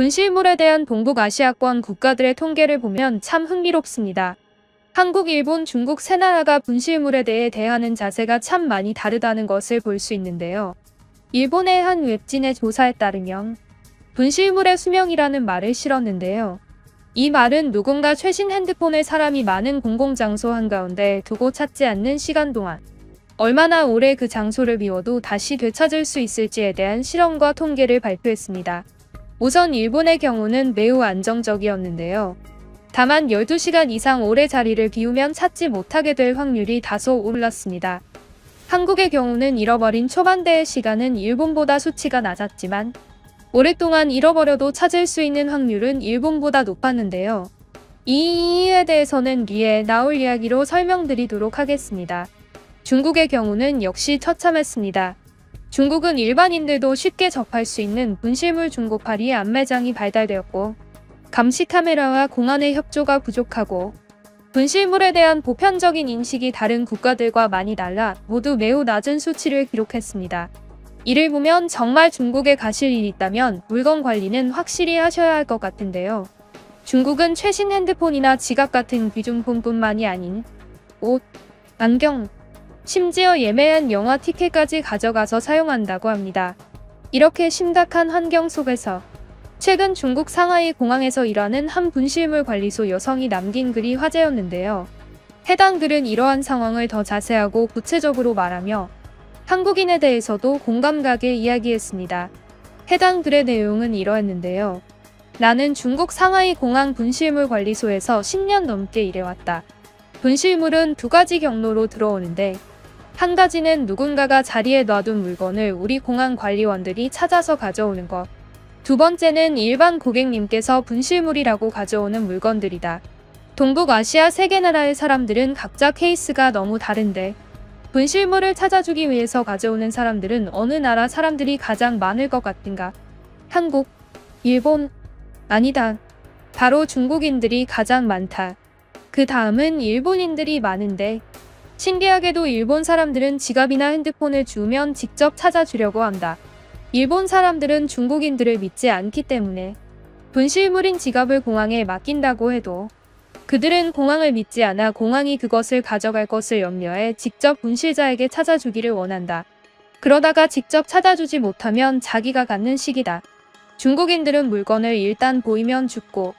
분실물에 대한 동북아시아권 국가들의 통계를 보면 참 흥미롭습니다. 한국, 일본, 중국 세 나라가 분실물에 대해 대하는 자세가 참 많이 다르다는 것을 볼 수 있는데요. 일본의 한 웹진의 조사에 따르면 분실물의 수명이라는 말을 실었는데요. 이 말은 누군가 최신 핸드폰을 사람이 많은 공공장소 한가운데 두고 찾지 않는 시간 동안 얼마나 오래 그 장소를 비워도 다시 되찾을 수 있을지에 대한 실험과 통계를 발표했습니다. 우선 일본의 경우는 매우 안정적이었는데요. 다만 12시간 이상 오래 자리를 비우면 찾지 못하게 될 확률이 다소 올랐습니다. 한국의 경우는 잃어버린 초반대의 시간은 일본보다 수치가 낮았지만 오랫동안 잃어버려도 찾을 수 있는 확률은 일본보다 높았는데요. 이에 대해서는 뒤에 나올 이야기로 설명드리도록 하겠습니다. 중국의 경우는 역시 처참했습니다. 중국은 일반인들도 쉽게 접할 수 있는 분실물 중고팔이 안매장이 발달되었고 감시 카메라와 공안의 협조가 부족하고 분실물에 대한 보편적인 인식이 다른 국가들과 많이 달라 모두 매우 낮은 수치를 기록했습니다. 이를 보면 정말 중국에 가실 일이 있다면 물건 관리는 확실히 하셔야 할 것 같은데요. 중국은 최신 핸드폰이나 지갑 같은 귀중품뿐만이 아닌 옷, 안경, 심지어 예매한 영화 티켓까지 가져가서 사용한다고 합니다. 이렇게 심각한 환경 속에서 최근 중국 상하이 공항에서 일하는 한 분실물 관리소 여성이 남긴 글이 화제였는데요. 해당 글은 이러한 상황을 더 자세하고 구체적으로 말하며 한국인에 대해서도 공감 가게 이야기했습니다. 해당 글의 내용은 이러했는데요. 나는 중국 상하이 공항 분실물 관리소에서 10년 넘게 일해왔다. 분실물은 두 가지 경로로 들어오는데 한 가지는 누군가가 자리에 놔둔 물건을 우리 공항 관리원들이 찾아서 가져오는 것. 두 번째는 일반 고객님께서 분실물이라고 가져오는 물건들이다. 동북아시아 3개 나라의 사람들은 각자 케이스가 너무 다른데 분실물을 찾아주기 위해서 가져오는 사람들은 어느 나라 사람들이 가장 많을 것 같은가? 한국, 일본, 아니다. 바로 중국인들이 가장 많다. 그 다음은 일본인들이 많은데 신기하게도 일본 사람들은 지갑이나 핸드폰을 주면 직접 찾아주려고 한다. 일본 사람들은 중국인들을 믿지 않기 때문에 분실물인 지갑을 공항에 맡긴다고 해도 그들은 공항을 믿지 않아 공항이 그것을 가져갈 것을 염려해 직접 분실자에게 찾아주기를 원한다. 그러다가 직접 찾아주지 못하면 자기가 갖는 식이다. 중국인들은 물건을 일단 보이면 줍고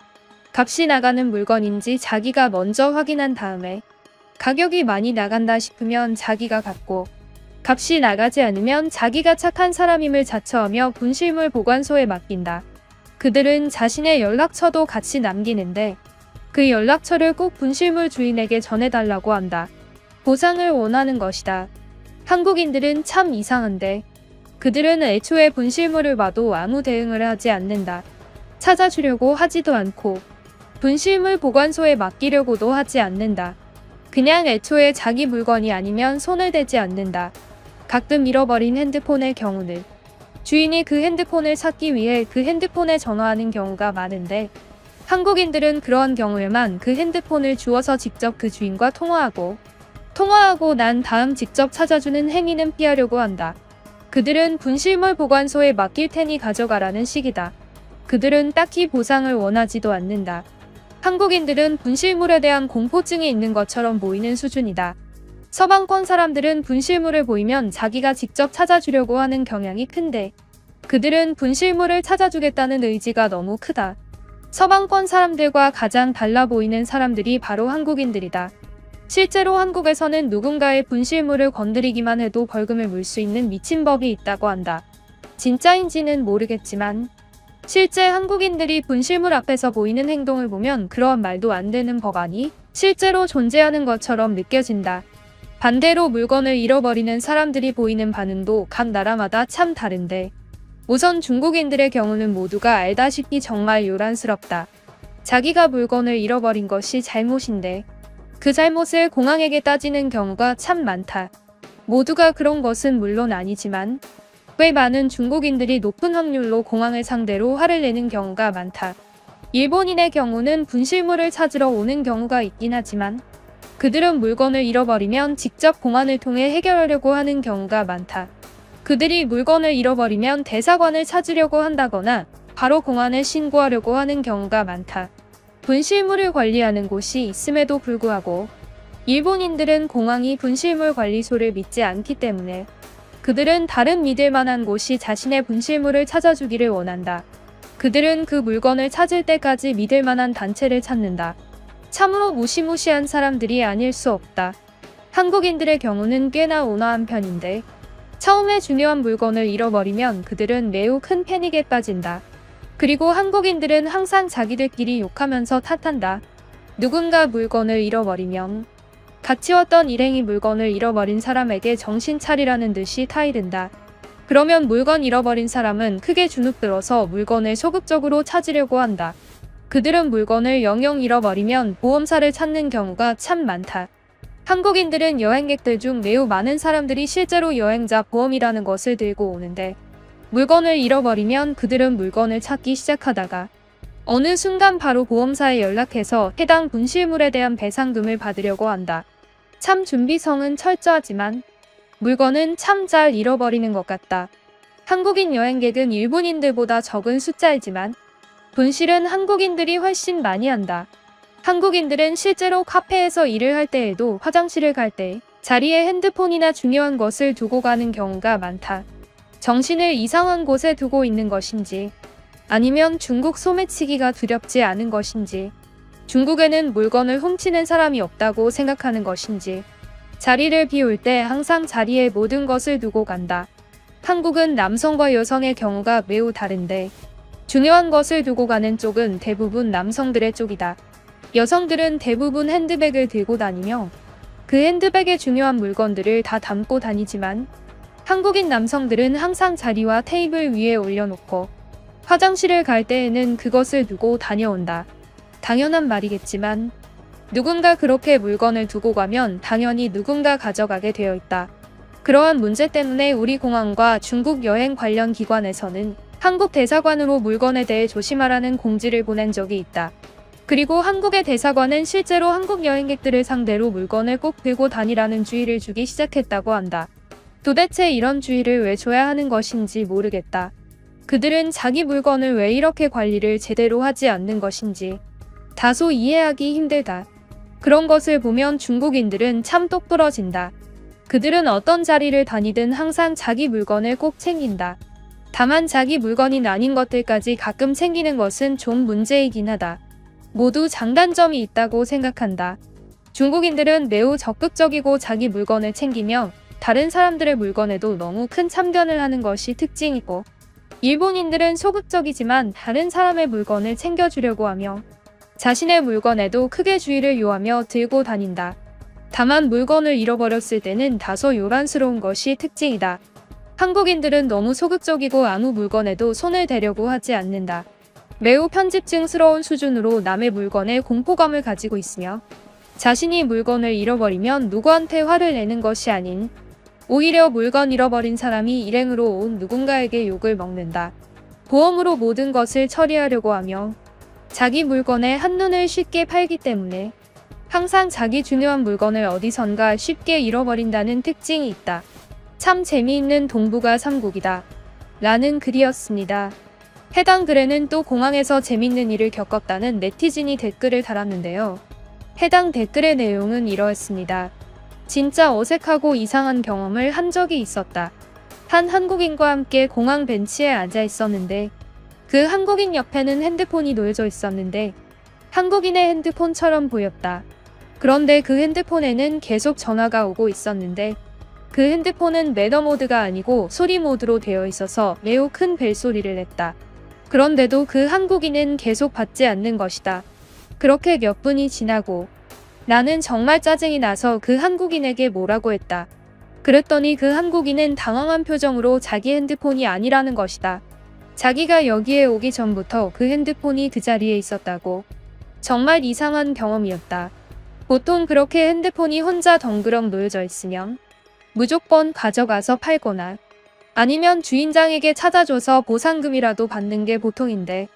값이 나가는 물건인지 자기가 먼저 확인한 다음에 가격이 많이 나간다 싶으면 자기가 갖고 값이 나가지 않으면 자기가 착한 사람임을 자처하며 분실물 보관소에 맡긴다. 그들은 자신의 연락처도 같이 남기는데 그 연락처를 꼭 분실물 주인에게 전해달라고 한다. 보상을 원하는 것이다. 한국인들은 참 이상한데 그들은 애초에 분실물을 봐도 아무 대응을 하지 않는다. 찾아주려고 하지도 않고 분실물 보관소에 맡기려고도 하지 않는다. 그냥 애초에 자기 물건이 아니면 손을 대지 않는다. 가끔 잃어버린 핸드폰의 경우는 주인이 그 핸드폰을 찾기 위해 그 핸드폰에 전화하는 경우가 많은데 한국인들은 그러한 경우에만 그 핸드폰을 주워서 직접 그 주인과 통화하고 난 다음 직접 찾아주는 행위는 피하려고 한다. 그들은 분실물 보관소에 맡길 테니 가져가라는 식이다. 그들은 딱히 보상을 원하지도 않는다. 한국인들은 분실물에 대한 공포증이 있는 것처럼 보이는 수준이다. 서방권 사람들은 분실물을 보이면 자기가 직접 찾아주려고 하는 경향이 큰데 그들은 분실물을 찾아주겠다는 의지가 너무 크다. 서방권 사람들과 가장 달라 보이는 사람들이 바로 한국인들이다. 실제로 한국에서는 누군가의 분실물을 건드리기만 해도 벌금을 물 수 있는 미친 법이 있다고 한다. 진짜인지는 모르겠지만 실제 한국인들이 분실물 앞에서 보이는 행동을 보면 그러한 말도 안 되는 법안이 실제로 존재하는 것처럼 느껴진다. 반대로 물건을 잃어버리는 사람들이 보이는 반응도 각 나라마다 참 다른데 우선 중국인들의 경우는 모두가 알다시피 정말 요란스럽다. 자기가 물건을 잃어버린 것이 잘못인데 그 잘못을 공항에게 따지는 경우가 참 많다. 모두가 그런 것은 물론 아니지만 꽤 많은 중국인들이 높은 확률로 공항을 상대로 화를 내는 경우가 많다. 일본인의 경우는 분실물을 찾으러 오는 경우가 있긴 하지만 그들은 물건을 잃어버리면 직접 공안을 통해 해결하려고 하는 경우가 많다. 그들이 물건을 잃어버리면 대사관을 찾으려고 한다거나 바로 공안에 신고하려고 하는 경우가 많다. 분실물을 관리하는 곳이 있음에도 불구하고 일본인들은 공항이 분실물 관리소를 믿지 않기 때문에 그들은 다른 믿을 만한 곳이 자신의 분실물을 찾아주기를 원한다. 그들은 그 물건을 찾을 때까지 믿을 만한 단체를 찾는다. 참으로 무시무시한 사람들이 아닐 수 없다. 한국인들의 경우는 꽤나 온화한 편인데 처음에 중요한 물건을 잃어버리면 그들은 매우 큰 패닉에 빠진다. 그리고 한국인들은 항상 자기들끼리 욕하면서 탓한다. 누군가 물건을 잃어버리면 같이 왔던 일행이 물건을 잃어버린 사람에게 정신 차리라는 듯이 타이른다. 그러면 물건 잃어버린 사람은 크게 주눅들어서 물건을 소극적으로 찾으려고 한다. 그들은 물건을 영영 잃어버리면 보험사를 찾는 경우가 참 많다. 한국인들은 여행객들 중 매우 많은 사람들이 실제로 여행자 보험이라는 것을 들고 오는데 물건을 잃어버리면 그들은 물건을 찾기 시작하다가 어느 순간 바로 보험사에 연락해서 해당 분실물에 대한 배상금을 받으려고 한다. 참 준비성은 철저하지만 물건은 참 잘 잃어버리는 것 같다. 한국인 여행객은 일본인들보다 적은 숫자이지만 분실은 한국인들이 훨씬 많이 한다. 한국인들은 실제로 카페에서 일을 할 때에도 화장실을 갈 때 자리에 핸드폰이나 중요한 것을 두고 가는 경우가 많다. 정신을 이상한 곳에 두고 있는 것인지 아니면 중국 소매치기가 두렵지 않은 것인지 중국에는 물건을 훔치는 사람이 없다고 생각하는 것인지 자리를 비울 때 항상 자리에 모든 것을 두고 간다. 한국은 남성과 여성의 경우가 매우 다른데 중요한 것을 두고 가는 쪽은 대부분 남성들의 쪽이다. 여성들은 대부분 핸드백을 들고 다니며 그 핸드백에 중요한 물건들을 다 담고 다니지만 한국인 남성들은 항상 자리와 테이블 위에 올려놓고 화장실을 갈 때에는 그것을 두고 다녀온다. 당연한 말이겠지만 누군가 그렇게 물건을 두고 가면 당연히 누군가 가져가게 되어 있다. 그러한 문제 때문에 우리 공항과 중국 여행 관련 기관에서는 한국 대사관으로 물건에 대해 조심하라는 공지를 보낸 적이 있다. 그리고 한국의 대사관은 실제로 한국 여행객들을 상대로 물건을 꼭 들고 다니라는 주의를 주기 시작했다고 한다. 도대체 이런 주의를 왜 줘야 하는 것인지 모르겠다. 그들은 자기 물건을 왜 이렇게 관리를 제대로 하지 않는 것인지 다소 이해하기 힘들다. 그런 것을 보면 중국인들은 참 똑부러진다. 그들은 어떤 자리를 다니든 항상 자기 물건을 꼭 챙긴다. 다만 자기 물건이 아닌 것들까지 가끔 챙기는 것은 좀 문제이긴 하다. 모두 장단점이 있다고 생각한다. 중국인들은 매우 적극적이고 자기 물건을 챙기며 다른 사람들의 물건에도 너무 큰 참견을 하는 것이 특징이고 일본인들은 소극적이지만 다른 사람의 물건을 챙겨주려고 하며 자신의 물건에도 크게 주의를 요하며 들고 다닌다. 다만 물건을 잃어버렸을 때는 다소 요란스러운 것이 특징이다. 한국인들은 너무 소극적이고 아무 물건에도 손을 대려고 하지 않는다. 매우 편집증스러운 수준으로 남의 물건에 공포감을 가지고 있으며 자신이 물건을 잃어버리면 누구한테 화를 내는 것이 아닌 오히려 물건 잃어버린 사람이 일행으로 온 누군가에게 욕을 먹는다. 보험으로 모든 것을 처리하려고 하며 자기 물건에 한눈을 쉽게 팔기 때문에 항상 자기 중요한 물건을 어디선가 쉽게 잃어버린다는 특징이 있다. 참 재미있는 동북아 3국이다. 라는 글이었습니다. 해당 글에는 또 공항에서 재밌는 일을 겪었다는 네티즌이 댓글을 달았는데요. 해당 댓글의 내용은 이러했습니다. 진짜 어색하고 이상한 경험을 한 적이 있었다. 한 한국인과 함께 공항 벤치에 앉아 있었는데 그 한국인 옆에는 핸드폰이 놓여져 있었는데 한국인의 핸드폰처럼 보였다. 그런데 그 핸드폰에는 계속 전화가 오고 있었는데 그 핸드폰은 매너 모드가 아니고 소리 모드로 되어 있어서 매우 큰 벨소리를 냈다. 그런데도 그 한국인은 계속 받지 않는 것이다. 그렇게 몇 분이 지나고 나는 정말 짜증이 나서 그 한국인에게 뭐라고 했다. 그랬더니 그 한국인은 당황한 표정으로 자기 핸드폰이 아니라는 것이다. 자기가 여기에 오기 전부터 그 핸드폰이 그 자리에 있었다고. 정말 이상한 경험이었다. 보통 그렇게 핸드폰이 혼자 덩그렁 놓여져 있으면 무조건 가져가서 팔거나 아니면 주인장에게 찾아줘서 보상금이라도 받는 게 보통인데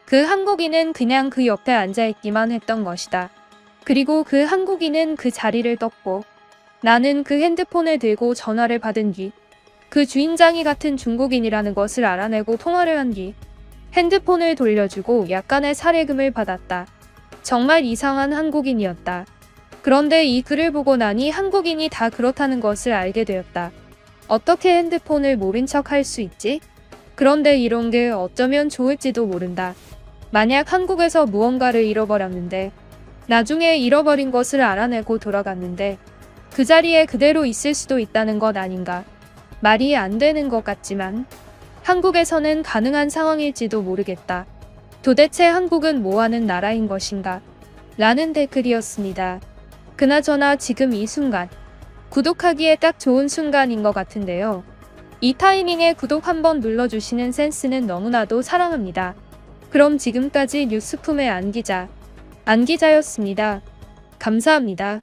그 한국인은 그냥 그 옆에 앉아있기만 했던 것이다. 그리고 그 한국인은 그 자리를 떴고 나는 그 핸드폰을 들고 전화를 받은 뒤 그 주인장이 같은 중국인이라는 것을 알아내고 통화를 한 뒤 핸드폰을 돌려주고 약간의 사례금을 받았다. 정말 이상한 한국인이었다. 그런데 이 글을 보고 나니 한국인이 다 그렇다는 것을 알게 되었다. 어떻게 핸드폰을 모른 척 할 수 있지? 그런데 이런 게 어쩌면 좋을지도 모른다. 만약 한국에서 무언가를 잃어버렸는데 나중에 잃어버린 것을 알아내고 돌아갔는데 그 자리에 그대로 있을 수도 있다는 것 아닌가. 말이 안 되는 것 같지만 한국에서는 가능한 상황일지도 모르겠다. 도대체 한국은 뭐하는 나라인 것인가? 라는 댓글이었습니다. 그나저나 지금 이 순간 구독하기에 딱 좋은 순간인 것 같은데요. 이 타이밍에 구독 한번 눌러주시는 센스는 너무나도 사랑합니다. 그럼 지금까지 뉴스품의 안기자였습니다. 감사합니다.